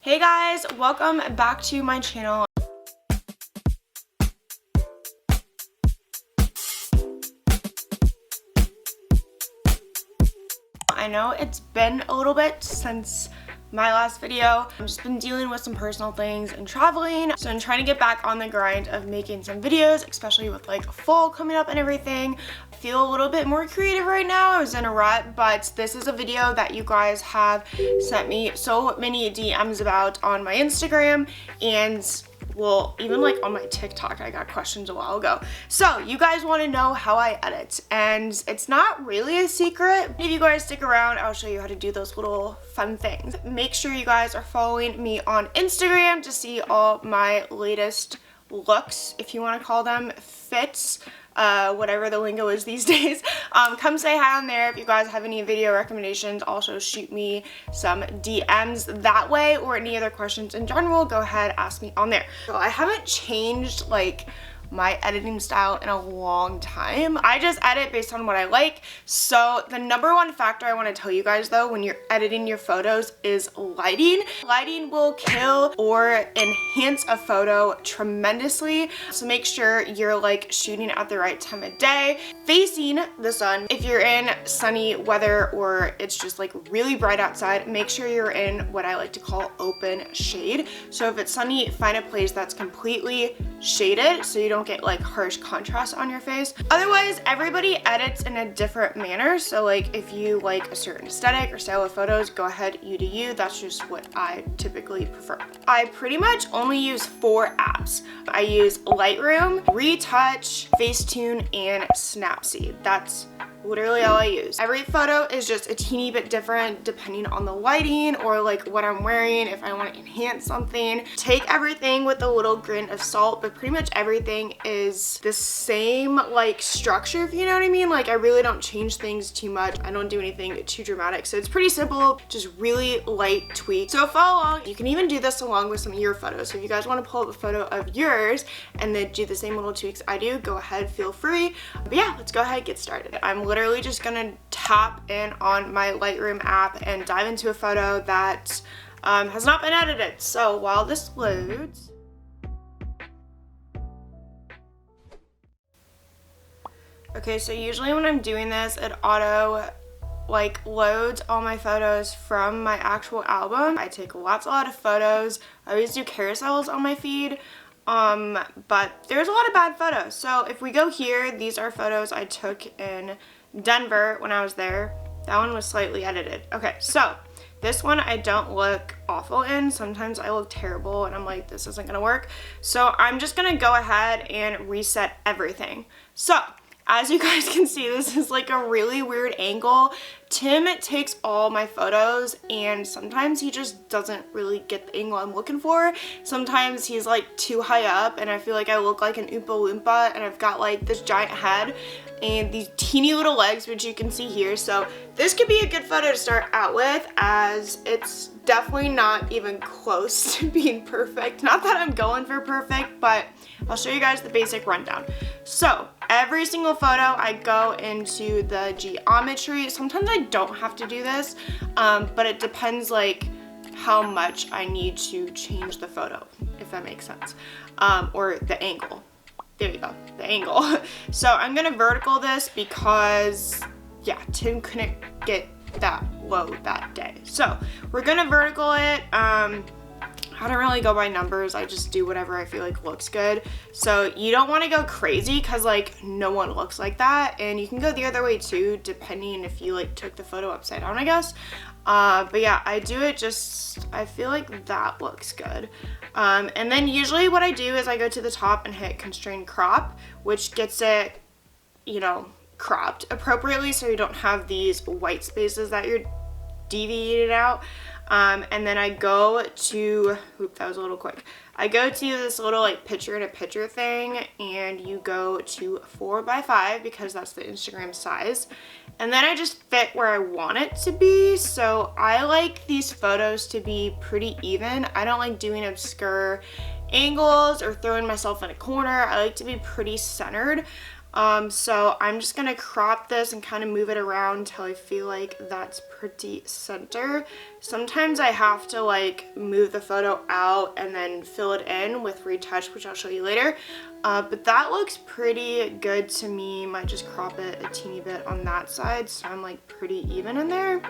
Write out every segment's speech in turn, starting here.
Hey guys, welcome back to my channel. I know it's been a little bit since my last video. I've just been dealing with some personal things and traveling, so I'm trying to get back on the grind of making some videos, especially with like fall coming up and everything. I feel a little bit more creative right now. I was in a rut, but this is a video that you guys have sent me so many DMs about on my Instagram, and well, even like on my TikTok, I got questions a while ago. So you guys want to know how I edit, and it's not really a secret. If you guys stick around, I'll show you how to do those little fun things. Make sure you guys are following me on Instagram to see all my latest looks, if you want to call them, fits, whatever the lingo is these days. Come say hi on there. If you guys have any video recommendations, also shoot me some DMs that way, or any other questions in general, go ahead, ask me on there. So I haven't changed like my editing style in a long time. I just edit based on what I like. So the number one factor I want to tell you guys though when you're editing your photos is lighting. Lighting will kill or enhance a photo tremendously. So make sure you're like shooting at the right time of day, facing the sun. If you're in sunny weather or it's just like really bright outside, make sure you're in what I like to call open shade. So if it's sunny, find a place that's completely shaded so you don't get like harsh contrast on your face. Otherwise, everybody edits in a different manner. So like if you like a certain aesthetic or style of photos, go ahead, you do you. That's just what I typically prefer. I pretty much only use 4 apps. I use Lightroom, Retouch, Facetune, and Snapseed. That's literally all I use. Every photo is just a teeny bit different depending on the lighting or like what I'm wearing, if I want to enhance something. Take everything with a little grain of salt, but pretty much everything is the same like structure, if you know what I mean. Like I really don't change things too much. I don't do anything too dramatic. So it's pretty simple, just really light tweaks. So follow along. You can even do this along with some of your photos. So if you guys want to pull up a photo of yours and then do the same little tweaks I do, go ahead, feel free. But yeah, let's go ahead and get started. I'm literally just gonna tap in on my Lightroom app and dive into a photo that has not been edited. So while this loads, okay, so usually when I'm doing this, it auto like loads all my photos from my actual album. I take lots of photos. I always do carousels on my feed. But there's a lot of bad photos. So if we go here, these are photos I took in Denver when I was there. That one was slightly edited. Okay, so this one I don't look awful in. Sometimes I look terrible and I'm like, this isn't gonna work. So I'm just gonna go ahead and reset everything. So as you guys can see, this is like a really weird angle. Tim takes all my photos and sometimes he just doesn't really get the angle I'm looking for. Sometimes he's like too high up and I feel like I look like an Oompa Loompa, and I've got like this giant head and these teeny little legs, which you can see here. So this could be a good photo to start out with, as it's definitely not even close to being perfect. Not that I'm going for perfect, but I'll show you guys the basic rundown. So every single photo I go into the geometry. Sometimes I don't have to do this, but it depends like how much I need to change the photo, if that makes sense, or the angle. There you go, the angle. So I'm gonna vertical this because yeah, Tim couldn't get that low that day. So we're gonna vertical it. I don't really go by numbers. I just do whatever I feel like looks good. So you don't want to go crazy because like no one looks like that, and you can go the other way too, depending if you like took the photo upside down, I guess. But yeah, I do it just, I feel like that looks good. And then usually what I do is I go to the top and hit constrain crop, which gets it, you know, cropped appropriately so you don't have these white spaces that you're deviated out. And then I go to, oop, that was a little quick. I go to this little like picture in a picture thing, and you go to 4x5 because that's the Instagram size. And then I just fit where I want it to be. So I like these photos to be pretty even. I don't like doing obscure angles or throwing myself in a corner. I like to be pretty centered. So I'm just gonna crop this and kind of move it around until I feel like that's pretty center. Sometimes I have to like move the photo out and then fill it in with retouch, which I'll show you later. But that looks pretty good to me. Might just crop it a teeny bit on that side so I'm like pretty even in there.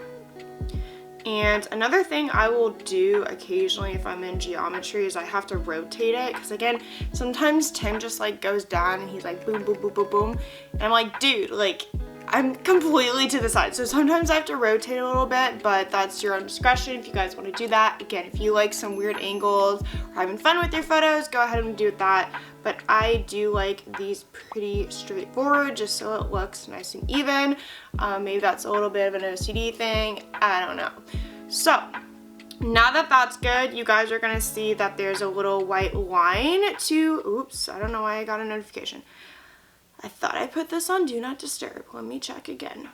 And another thing I will do occasionally if I'm in geometry is I have to rotate it, because again, sometimes Tim just like goes down and he's like boom, boom, boom, boom, boom. And I'm like, dude, like I'm completely to the side. So sometimes I have to rotate a little bit, but that's your own discretion if you guys want to do that. Again, if you like some weird angles or having fun with your photos, go ahead and do that. But I do like these pretty straightforward just so it looks nice and even. Maybe that's a little bit of an OCD thing, I don't know. So now that that's good, you guys are gonna see that there's a little white line to, oops, I don't know why I got a notification. I thought I put this on Do Not Disturb. Let me check again.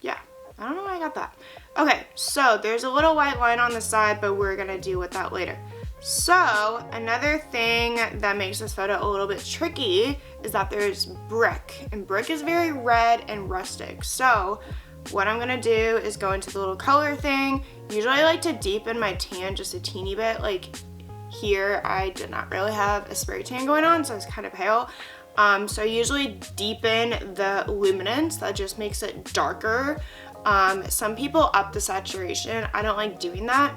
Yeah, I don't know why I got that. Okay, so there's a little white line on the side, but we're gonna deal with that later. So another thing that makes this photo a little bit tricky is that there's brick, and brick is very red and rustic. So what I'm gonna do is go into the little color thing. Usually I like to deepen my tan just a teeny bit. Like here, I did not really have a spray tan going on, so it's kind of pale. So I usually deepen the luminance. That just makes it darker. Some people up the saturation. I don't like doing that.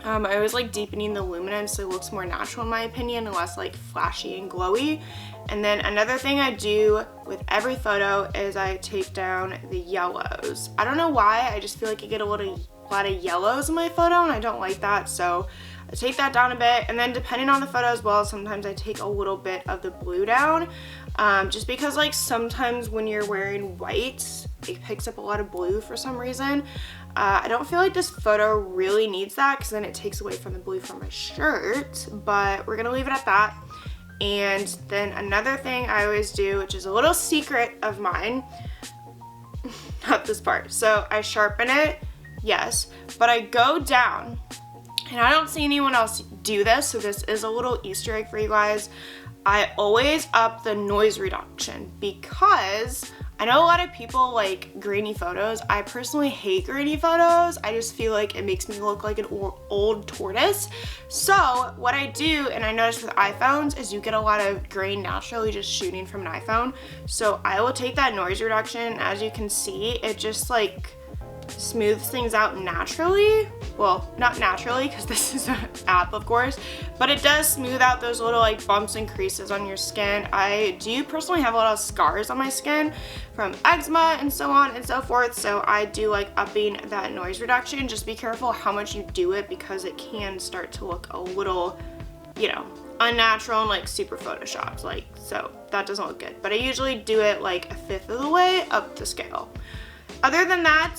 I always like deepening the luminance so it looks more natural in my opinion and less like flashy and glowy. And then another thing I do with every photo is I take down the yellows. I don't know why, I just feel like I get a lot of yellows in my photo and I don't like that, so I take that down a bit. And then depending on the photo as well, sometimes I take a little bit of the blue down, just because like sometimes when you're wearing white, it picks up a lot of blue for some reason. I don't feel like this photo really needs that because then it takes away from the blue from my shirt, but we're gonna leave it at that. And then another thing I always do, which is a little secret of mine, not this part. So I sharpen it, yes, but I go down, and I don't see anyone else do this, so this is a little Easter egg for you guys. I always up the noise reduction because I know a lot of people like grainy photos. I personally hate grainy photos. I just feel like it makes me look like an old tortoise. So what I do, and I noticed with iPhones, is you get a lot of grain naturally just shooting from an iPhone. So I will take that noise reduction. As you can see, it just like smooths things out naturally. Well, not naturally because this is an app of course, but it does smooth out those little like bumps and creases on your skin. I do personally have a lot of scars on my skin from eczema and so on and so forth, so I do like upping that noise reduction. Just be careful how much you do it because it can start to look a little, you know, unnatural and like super photoshopped, like, so that doesn't look good. But I usually do it like 1/5 of the way up the scale. Other than that,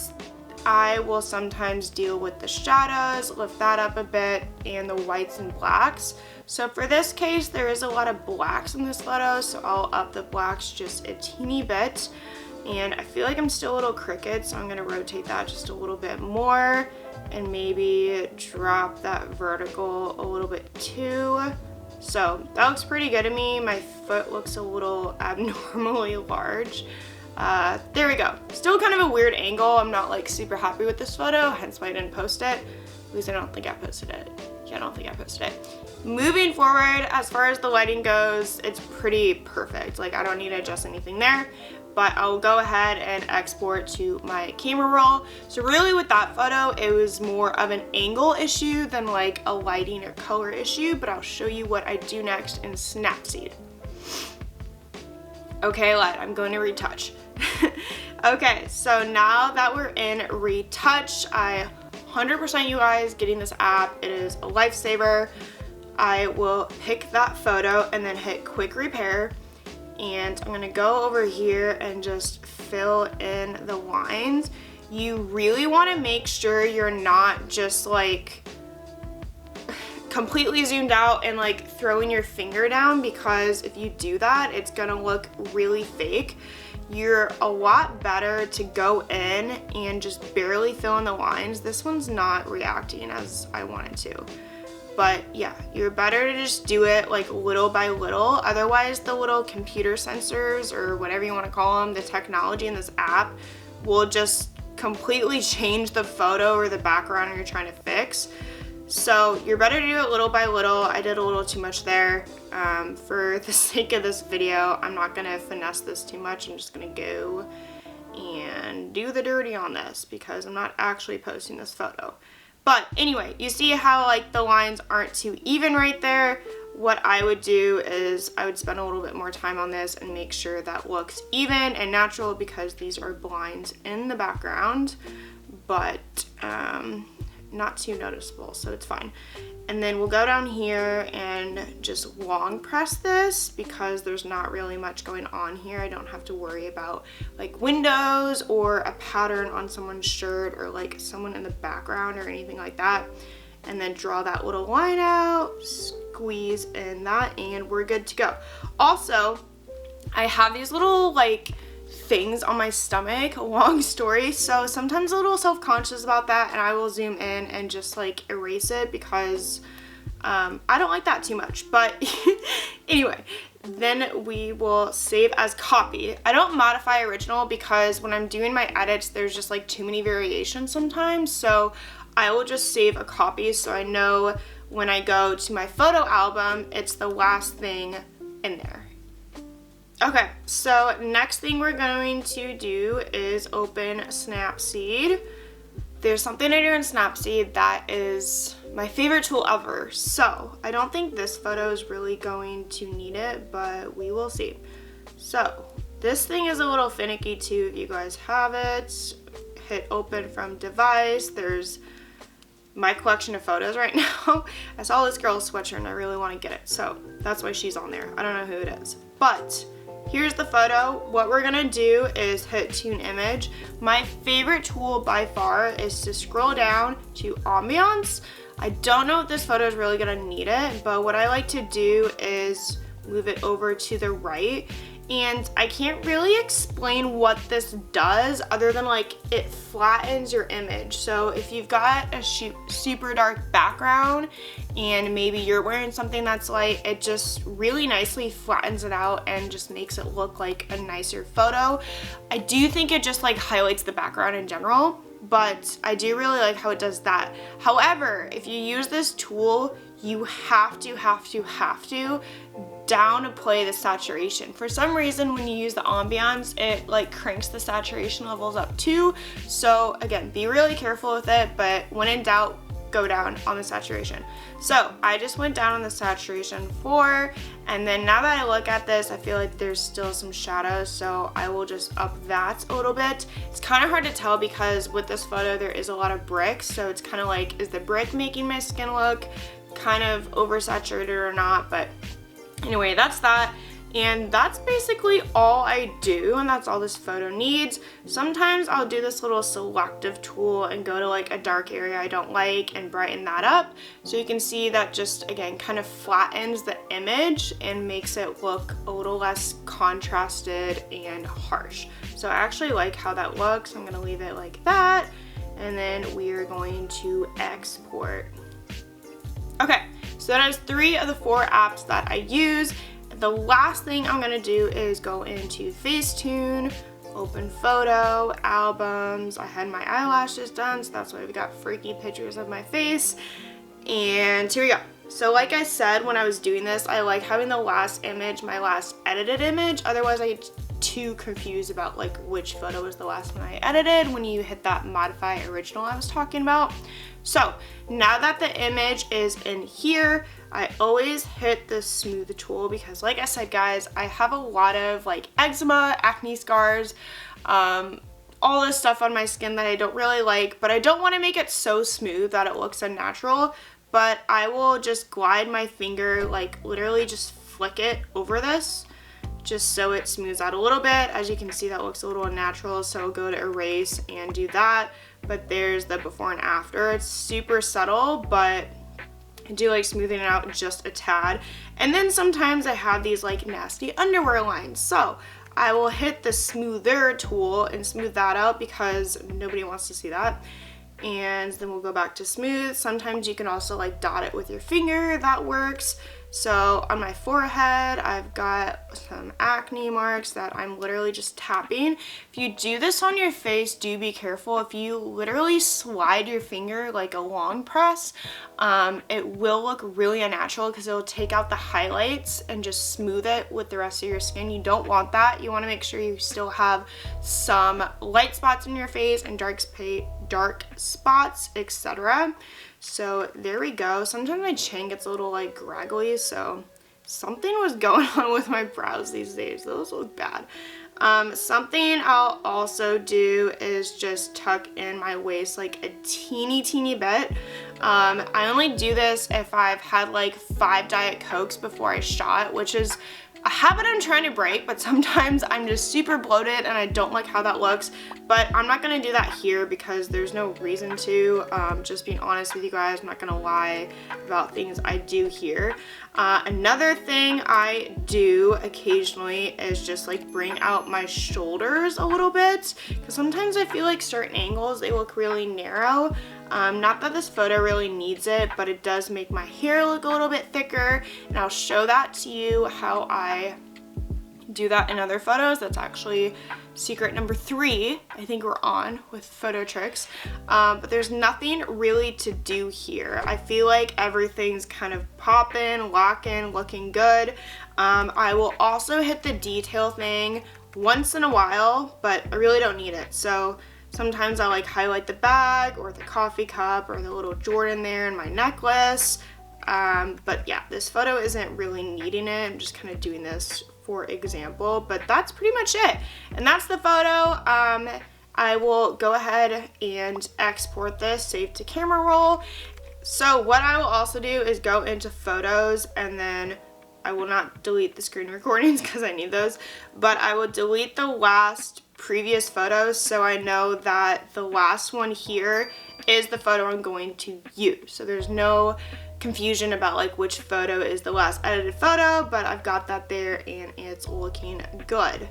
I will sometimes deal with the shadows, lift that up a bit, and the whites and blacks. So for this case, there is a lot of blacks in this photo, so I'll up the blacks just a teeny bit. And I feel like I'm still a little crooked, so I'm gonna rotate that just a little bit more and maybe drop that vertical a little bit too. So that looks pretty good to me. My foot looks a little abnormally large. There we go. Still kind of a weird angle. I'm not like super happy with this photo, hence why I didn't post it. At least I don't think I posted it. Yeah, I don't think I posted it. Moving forward, as far as the lighting goes, it's pretty perfect. Like I don't need to adjust anything there, but I'll go ahead and export to my camera roll. So really with that photo, it was more of an angle issue than like a lighting or color issue, but I'll show you what I do next in Snapseed. Okay, lad, I'm going to retouch. Okay, so now that we're in retouch, I 100% you guys getting this app. It is a lifesaver. I will pick that photo and then hit quick repair. And I'm gonna go over here and just fill in the lines. You really wanna make sure you're not just like completely zoomed out and like throwing your finger down, because if you do that, it's gonna look really fake. You're a lot better to go in and just barely fill in the lines. This one's not reacting as I want it to. But yeah, you're better to just do it like little by little. Otherwise, the little computer sensors or whatever you want to call them, the technology in this app will just completely change the photo or the background you're trying to fix. So you're better to do it little by little. I did a little too much there. For the sake of this video, I'm not gonna finesse this too much. I'm just gonna go and do the dirty on this because I'm not actually posting this photo. But anyway, you see how like the lines aren't too even right there. What I would do is I would spend a little bit more time on this and make sure that looks even and natural because these are blinds in the background, but not too noticeable, so it's fine. And then we'll go down here and just long press this because there's not really much going on here. I don't have to worry about like windows or a pattern on someone's shirt or like someone in the background or anything like that. And then draw that little line out, squeeze in that, and we're good to go. Also, I have these little like things on my stomach, long story, so sometimes a little self-conscious about that, and I will zoom in and just like erase it because I don't like that too much. But anyway, then we will save as copy. I don't modify original because when I'm doing my edits there's just like too many variations sometimes, so I will just save a copy so I know when I go to my photo album it's the last thing in there. Okay, so next thing we're going to do is open Snapseed. There's something I do in Snapseed that is my favorite tool ever. So I don't think this photo is really going to need it, but we will see. So this thing is a little finicky too if you guys have it. Hit open from device. There's my collection of photos right now. I saw this girl's sweatshirt and I really want to get it, so that's why she's on there. I don't know who it is, but here's the photo. What we're gonna do is hit tune image. My favorite tool by far is to scroll down to ambiance. I don't know if this photo is really gonna need it, but what I like to do is move it over to the right. And I can't really explain what this does other than like it flattens your image. So if you've got a super dark background and maybe you're wearing something that's light, it just really nicely flattens it out and just makes it look like a nicer photo. I do think it just like highlights the background in general, but I do really like how it does that. However, if you use this tool, you have to downplay the saturation. For some reason, when you use the ambiance, it like cranks the saturation levels up too. So again, be really careful with it, but when in doubt, go down on the saturation. So I just went down on the saturation 4, and then now that I look at this, I feel like there's still some shadows, so I will just up that a little bit. It's kind of hard to tell because with this photo there is a lot of bricks, so it's kind of like, is the brick making my skin look kind of oversaturated or not? But anyway, that's that. And that's basically all I do, and that's all this photo needs. Sometimes I'll do this little selective tool and go to like a dark area I don't like and brighten that up. So you can see that just, again, kind of flattens the image and makes it look a little less contrasted and harsh. So I actually like how that looks. I'm gonna leave it like that, and then we are going to export. Okay, so that is 3 of the 4 apps that I use. The last thing I'm gonna do is go into Facetune, open photo, albums. I had my eyelashes done, so that's why we got freaky pictures of my face. And here we go. So like I said, when I was doing this, I like having the last image, my last edited image. Otherwise I get too confused about like which photo was the last one I edited when you hit that modify original I was talking about. So now that the image is in here, I always hit the smooth tool because like I said, guys, I have a lot of like eczema, acne scars, all this stuff on my skin that I don't really like, but I don't want to make it so smooth that it looks unnatural. But I will just glide my finger, like literally just flick it over this just so it smooths out a little bit. As you can see, that looks a little unnatural, so I'll go to erase and do that. But there's the before and after. It's super subtle, but I do like smoothing it out just a tad. And then sometimes I have these like nasty underwear lines, so I will hit the smoother tool and smooth that out because nobody wants to see that. and then we'll go back to smooth. Sometimes you can also like dot it with your finger, that works. So on my forehead, I've got some acne marks that I'm literally just tapping. If you do this on your face, do be careful. If you literally slide your finger like a long press, it will look really unnatural because it will take out the highlights and just smooth it with the rest of your skin. You don't want that. You want to make sure you still have some light spots in your face and dark spots, etc. So there we go. Sometimes my chin gets a little like graggly, so something was going on with my brows these days. Those look bad. Something I'll also do is just tuck in my waist like a teeny bit. I only do this if I've had like 5 Diet Cokes before I shot, which is a habit I'm trying to break, but sometimes I'm just super bloated and I don't like how that looks. But I'm not gonna do that here because there's no reason to. Just being honest with you guys, I'm not gonna lie about things I do here. Another thing I do occasionally is just like bring out my shoulders a little bit, because sometimes I feel like certain angles, they look really narrow. Not that this photo really needs it, but it does make my hair look a little bit thicker, and I'll show that to you how I do that in other photos. That's actually secret number 3 I think we're on with photo tricks. But there's nothing really to do here. I feel like everything's kind of popping, locking, looking good. I will also hit the detail thing once in a while, but I really don't need it. So sometimes I like highlight the bag or the coffee cup or the little Jordan there in my necklace. But yeah, this photo isn't really needing it. I'm just kind of doing this for example, but that's pretty much it. And that's the photo. I will go ahead and export this, save to camera roll. So what I will also do is go into photos, and then I will not delete the screen recordings because I need those, but I will delete the last previous photos so I know that the last one here is the photo I'm going to use. So there's no confusion about like which photo is the last edited photo, but I've got that there and it's looking good.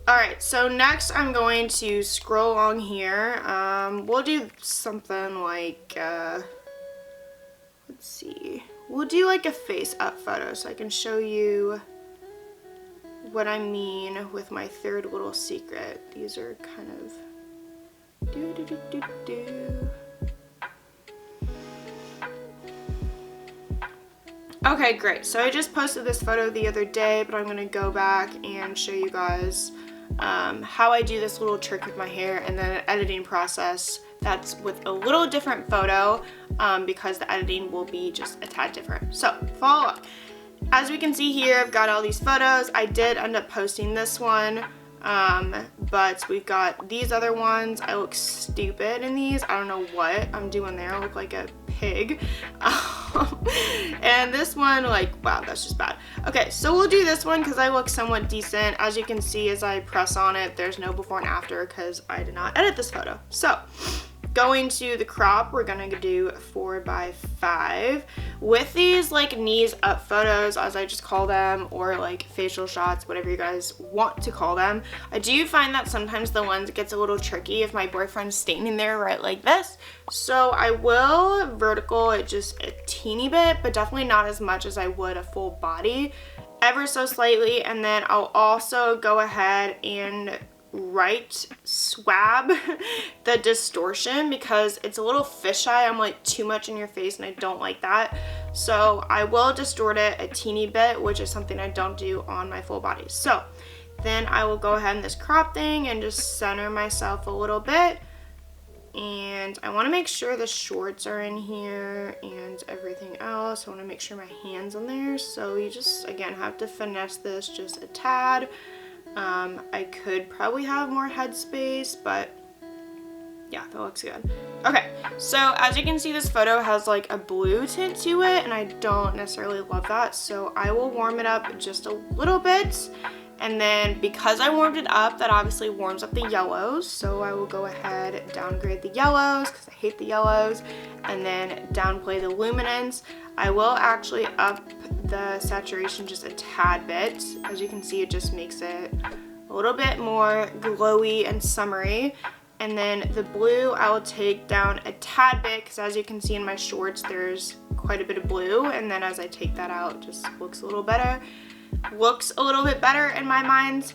Alright, so next I'm going to scroll along here. We'll do something like, let's see, we'll do like a face up photo so I can show you what I mean with my third little secret. These are kind of Okay, great. So I just posted this photo the other day, but I'm going to go back and show you guys how I do this little trick with my hair, and then an editing process that's with a little different photo because the editing will be just a tad different. So follow up. As we can see here, I've got all these photos. I did end up posting this one, but we've got these other ones. I look stupid in these. I don't know what I'm doing there. I look like a pig. And this one, like, wow, that's just bad. Okay, so we'll do this one because I look somewhat decent. As you can see, as I press on it, there's no before and after because I did not edit this photo. So going to the crop, we're gonna do 4x5 with these like knees up photos, as I just call them, or like facial shots, whatever you guys want to call them. I do find that sometimes the lens gets a little tricky if my boyfriend's standing there right like this, so I will vertical it just a teeny bit, but definitely not as much as I would a full body, ever so slightly. And then I'll also go ahead and right swab the distortion because it's a little fisheye. I'm like too much in your face and I don't like that, so I will distort it a teeny bit, which is something I don't do on my full body. So then I will go ahead in this crop thing and just center myself a little bit, and I want to make sure the shorts are in here and everything else. I want to make sure my hand's in there, so you just again have to finesse this just a tad. I could probably have more headspace, but yeah, that looks good. Okay, so as you can see, this photo has like a blue tint to it, and I don't necessarily love that, so I will warm it up just a little bit. And then because I warmed it up, that obviously warms up the yellows, so I will go ahead and downgrade the yellows because I hate the yellows, and then downplay the luminance. I will actually up the saturation just a tad bit. As you can see, it just makes it a little bit more glowy and summery. And then the blue I will take down a tad bit, because as you can see in my shorts, there's quite a bit of blue. And then as I take that out, it just looks a little better. Looks a little bit better in my mind.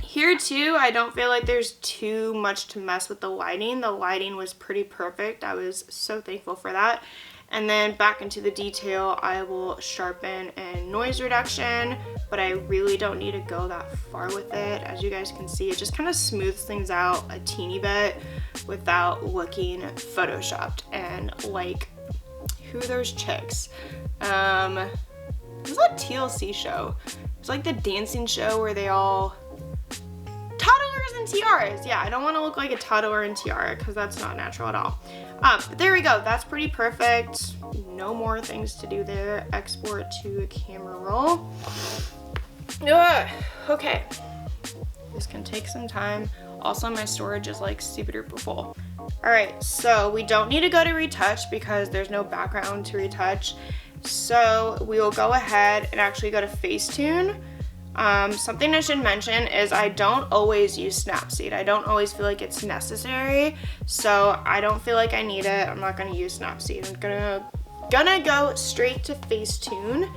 Here too, I don't feel like there's too much to mess with the lighting. The lighting was pretty perfect. I was so thankful for that. And then back into the detail, I will sharpen and noise reduction, but I really don't need to go that far with it. As you guys can see, it just kind of smooths things out a teeny bit without looking photoshopped. And like, who are those chicks? It was that TLC show. It's like the dancing show where they all, toddlers and tiaras. Yeah, I don't want to look like a toddler and tiara because that's not natural at all. But there we go. That's pretty perfect. No more things to do there. Export to a camera roll. Okay. This can take some time. Also, my storage is like super duper full. All right, so we don't need to go to retouch because there's no background to retouch. So we will go ahead and actually go to Facetune. Something I should mention is I don't always use Snapseed. I don't always feel like it's necessary, so I don't feel like I need it. I'm not gonna use Snapseed. I'm gonna go straight to Facetune,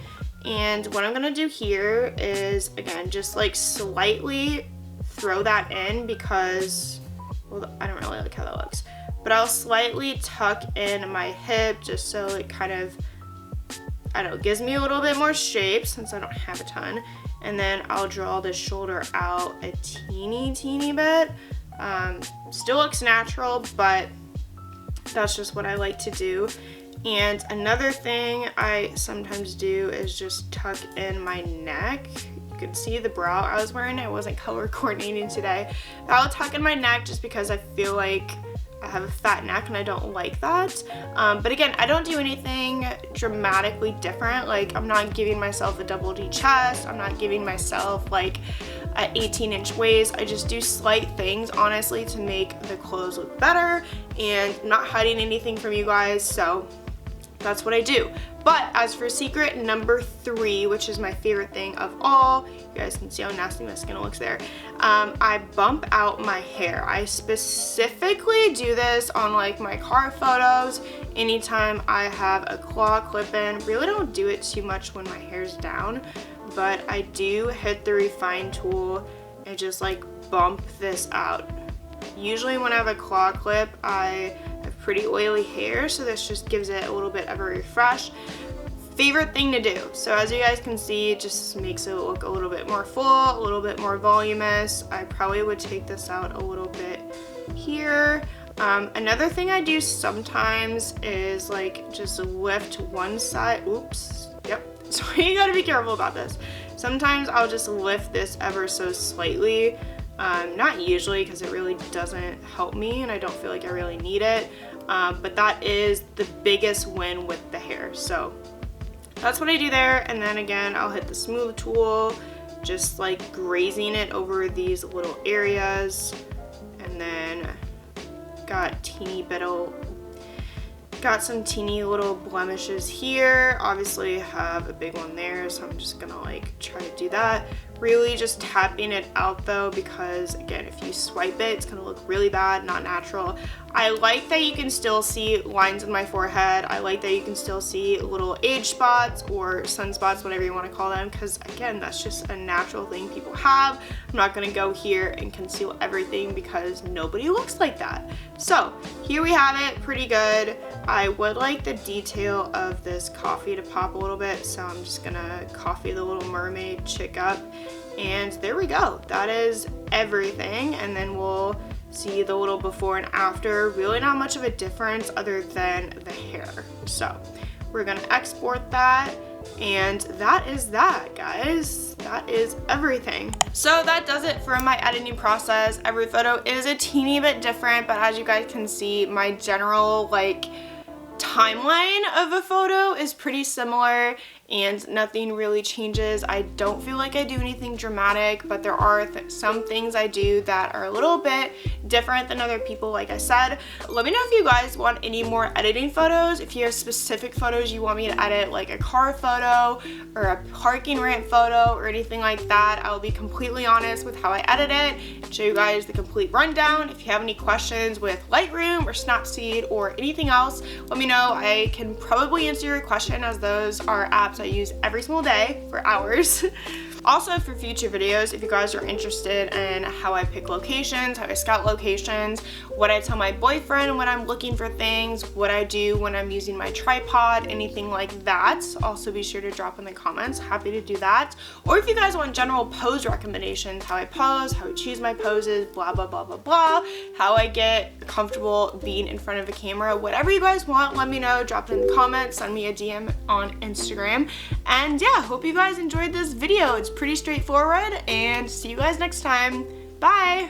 and what I'm gonna do here is, again, just like slightly throw that in because, well, I don't really like how that looks, but I'll slightly tuck in my hip just so it kind of, I don't know, gives me a little bit more shape since I don't have a ton. And then I'll draw the shoulder out a teeny bit. Still looks natural, but that's just what I like to do. And another thing I sometimes do is just tuck in my neck. You can see the bra I was wearing. I wasn't color coordinating today. But I'll tuck in my neck just because I feel like I have a fat neck and I don't like that. But again, I don't do anything dramatically different. Like, I'm not giving myself a double D chest. I'm not giving myself like an 18-inch waist. I just do slight things, honestly, to make the clothes look better and I'm not hiding anything from you guys. So that's what I do. But as for secret number 3, which is my favorite thing of all, you guys can see how nasty my skin looks there. I bump out my hair. I specifically do this on like my car photos, anytime I have a claw clip in. Really don't do it too much when my hair's down, but I do hit the refine tool and just like bump this out. Usually when I have a claw clip, I have pretty oily hair, so this just gives it a little bit of a refresh. Favorite thing to do. So as you guys can see, it just makes it look a little bit more full, a little bit more voluminous. I probably would take this out a little bit here. Another thing I do sometimes is like just lift one side. Oops. Yep. So you gotta be careful about this. Sometimes I'll just lift this ever so slightly. Not usually, because it really doesn't help me and I don't feel like I really need it. But that is the biggest win with the hair. So that's what I do there. And then again, I'll hit the smooth tool, just like grazing it over these little areas. And then got some teeny little blemishes here. Obviously have a big one there, so I'm just gonna like try to do that. Really just tapping it out though, because again, if you swipe it, it's gonna look really bad, not natural. I like that you can still see lines in my forehead. I like that you can still see little age spots or sunspots, whatever you want to call them, because again, that's just a natural thing people have. I'm not gonna go here and conceal everything because nobody looks like that. So here we have it, pretty good. I would like the detail of this coffee to pop a little bit, so I'm just gonna coffee the Little Mermaid chick up. And there we go. That is everything. And then we'll see the little before and after. Really not much of a difference other than the hair. So we're gonna export that. And that is that, guys. That is everything. So that does it for my editing process. Every photo is a teeny bit different, but as you guys can see, my general like timeline of a photo is pretty similar and nothing really changes. I don't feel like I do anything dramatic, but there are some things I do that are a little bit different than other people, like I said. Let me know if you guys want any more editing photos, if you have specific photos you want me to edit, like a car photo or a parking ramp photo or anything like that. I'll be completely honest with how I edit it and show you guys the complete rundown. If you have any questions with Lightroom or Snapseed or anything else, let me know. I can probably answer your question, as those are apps I use every single day for hours. Also, for future videos, if you guys are interested in how I pick locations, how I scout locations, what I tell my boyfriend when I'm looking for things, what I do when I'm using my tripod, anything like that, also be sure to drop in the comments. Happy to do that. Or if you guys want general pose recommendations, how I pose, how I choose my poses, blah, blah, blah, blah, blah, how I get comfortable being in front of a camera, whatever you guys want, let me know. Drop it in the comments, send me a DM on Instagram. And yeah, hope you guys enjoyed this video. It's pretty straightforward, and see you guys next time. Bye!